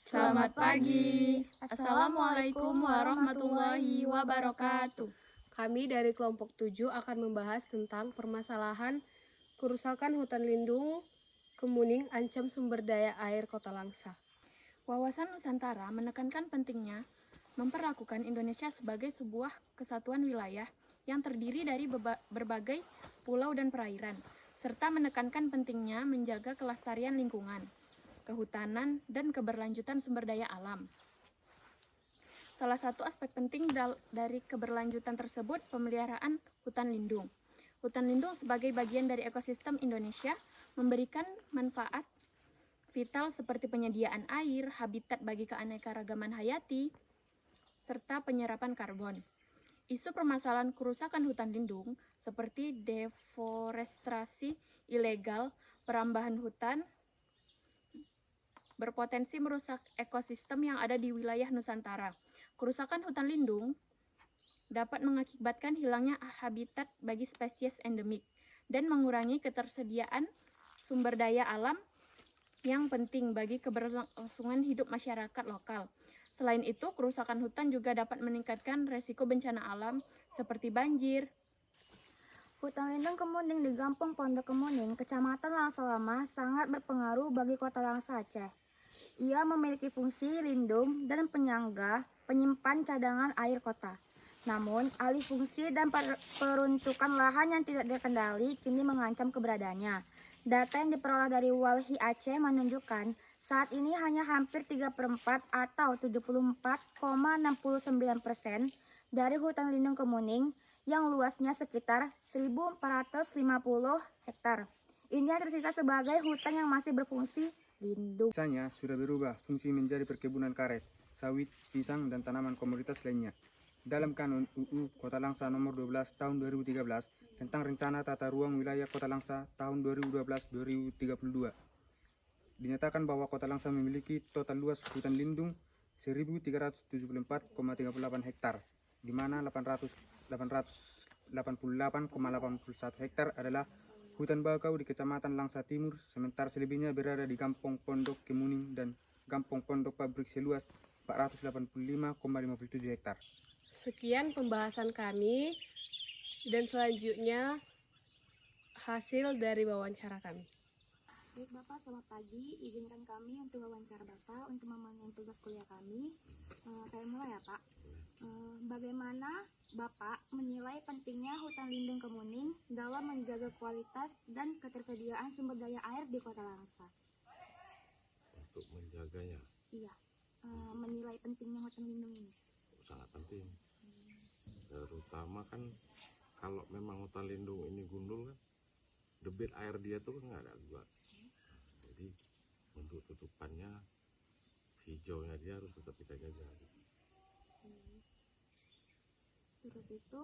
Selamat pagi. Assalamualaikum warahmatullahi wabarakatuh. Kami dari kelompok 7 akan membahas tentang permasalahan kerusakan hutan lindung Kemuning ancam sumber daya air Kota Langsa. Wawasan Nusantara menekankan pentingnya memperlakukan Indonesia sebagai sebuah kesatuan wilayah yang terdiri dari berbagai pulau dan perairan, serta menekankan pentingnya menjaga kelestarian lingkungan, kehutanan, dan keberlanjutan sumber daya alam. Salah satu aspek penting dari keberlanjutan tersebut pemeliharaan hutan lindung. Hutan lindung sebagai bagian dari ekosistem Indonesia memberikan manfaat vital seperti penyediaan air, habitat bagi keanekaragaman hayati, serta penyerapan karbon. Isu permasalahan kerusakan hutan lindung seperti deforestasi ilegal, perambahan hutan, berpotensi merusak ekosistem yang ada di wilayah Nusantara. Kerusakan hutan lindung dapat mengakibatkan hilangnya habitat bagi spesies endemik dan mengurangi ketersediaan sumber daya alam yang penting bagi keberlangsungan hidup masyarakat lokal. Selain itu, kerusakan hutan juga dapat meningkatkan resiko bencana alam seperti banjir. Hutan lindung Kemuning di Kampung Pondok Kemuning, Kecamatan Langsa Lama, sangat berpengaruh bagi Kota Langsa, Aceh. Ia memiliki fungsi lindung dan penyangga penyimpan cadangan air kota. Namun, alih fungsi dan peruntukan lahan yang tidak terkendali kini mengancam keberadaannya. Data yang diperoleh dari Walhi Aceh menunjukkan saat ini hanya hampir 3/4 atau 74,69% dari hutan lindung Kemuning yang luasnya sekitar 1.450 hektar. Ini yang tersisa sebagai hutan yang masih berfungsi lindung. Biasanya sudah berubah fungsi menjadi perkebunan karet, sawit, pisang, dan tanaman komoditas lainnya. Dalam Kanun UU Kota Langsa Nomor 12 Tahun 2013 tentang Rencana Tata Ruang Wilayah Kota Langsa tahun 2012-2032, dinyatakan bahwa Kota Langsa memiliki total luas hutan lindung 1.374,38 hektar, di mana 888,81 hektar adalah hutan bakau di Kecamatan Langsa Timur, sementara selebihnya berada di Kampung Pondok Kemuning dan Kampung Pondok Pabrik seluas 485,57 hektar. Sekian pembahasan kami dan selanjutnya hasil dari wawancara kami. Baik Bapak, selamat pagi. Izinkan kami untuk wawancara Bapak untuk memenuhi tugas kuliah kami. Saya mulai ya Pak. Bagaimana Bapak menilai pentingnya hutan lindung Kemuning dalam menjaga kualitas dan ketersediaan sumber daya air di Kota Langsa? Untuk menjaganya? Iya, menilai pentingnya hutan lindung ini. Sangat penting. Terutama kan kalau memang hutan lindung ini gundul kan, debit air dia tuh kan nggak ada juga. Jadi untuk tutupannya, hijaunya dia harus tetap kita jaga. Terus itu,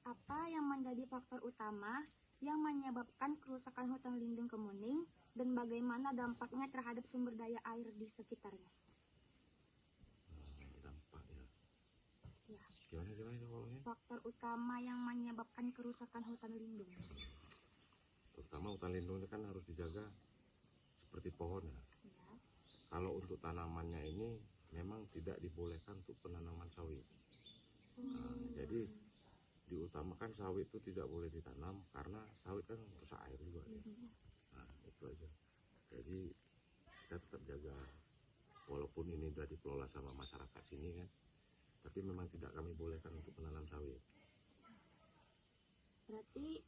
apa yang menjadi faktor utama yang menyebabkan kerusakan hutan lindung Kemuning dan bagaimana dampaknya terhadap sumber daya air di sekitarnya? Dampaknya. Ya. Gimana ngomongnya? Faktor utama yang menyebabkan kerusakan hutan lindung. Terutama hutan lindung ini kan harus dijaga seperti pohon ya. Kalau untuk tanamannya ini memang tidak dibolehkan untuk penanaman sawit. Jadi diutamakan sawit itu tidak boleh ditanam karena sawit kan rusak air juga ya. Nah itu aja. Jadi kita tetap jaga walaupun ini sudah dikelola sama masyarakat sini kan, tapi memang tidak kami bolehkan untuk menanam sawit. Berarti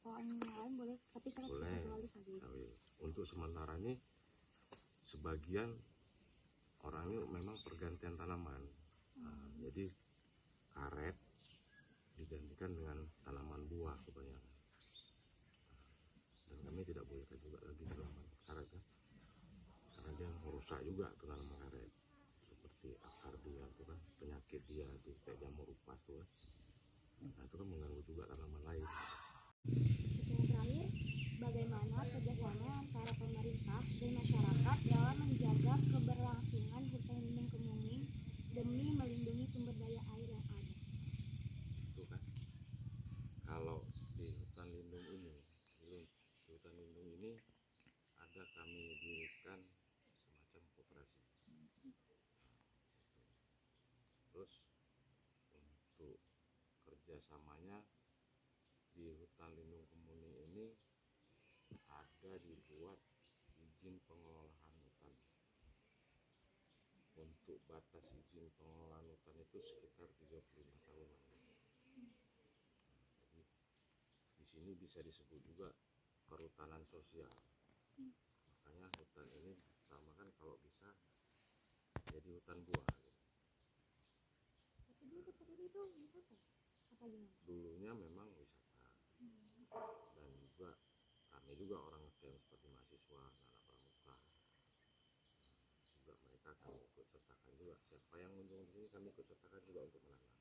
pohon yang lain boleh, tapi kalau kecuali sawit. Untuk sementara ini sebagian orang ini memang pergantian tanaman. Jadi karet digantikan dengan tanaman buah kebanyakan. Dan kami tidak bolehkan juga lagi tanaman karet kan, karena dia merusak juga tanaman karet. Seperti akar dia itu kan, penyakit dia itu kayak jamur upas tuh kan. Nah itu kan mengganggu juga tanaman lain. Yang terakhir, bagaimana kerjasama antara pemerintah dan masyarakat dalam menjaga keberlangsungan hutan lindung Kemuning demi melindungi sumber daya air yang ada? Itu kan, kalau di hutan lindung ini ada kami dirikan semacam koperasi. kerjasamanya di hutan lindung Kemuning ini ada dibuat izin pengelolaan hutan. Untuk batas izin pengelolaan hutan itu sekitar 35 tahun. Jadi di sini bisa disebut juga perhutanan sosial. Makanya hutan ini ditamakan kalau bisa jadi hutan buah. Tapi dulu itu wisata apa gimana? Dulunya memang wisata, dan juga ramai juga orang ngecamp seperti mahasiswa, anak pramuka. Juga mereka kami ikut sertakan juga. Siapa yang mengunjungi di sini kami ikut sertakan juga untuk menanam.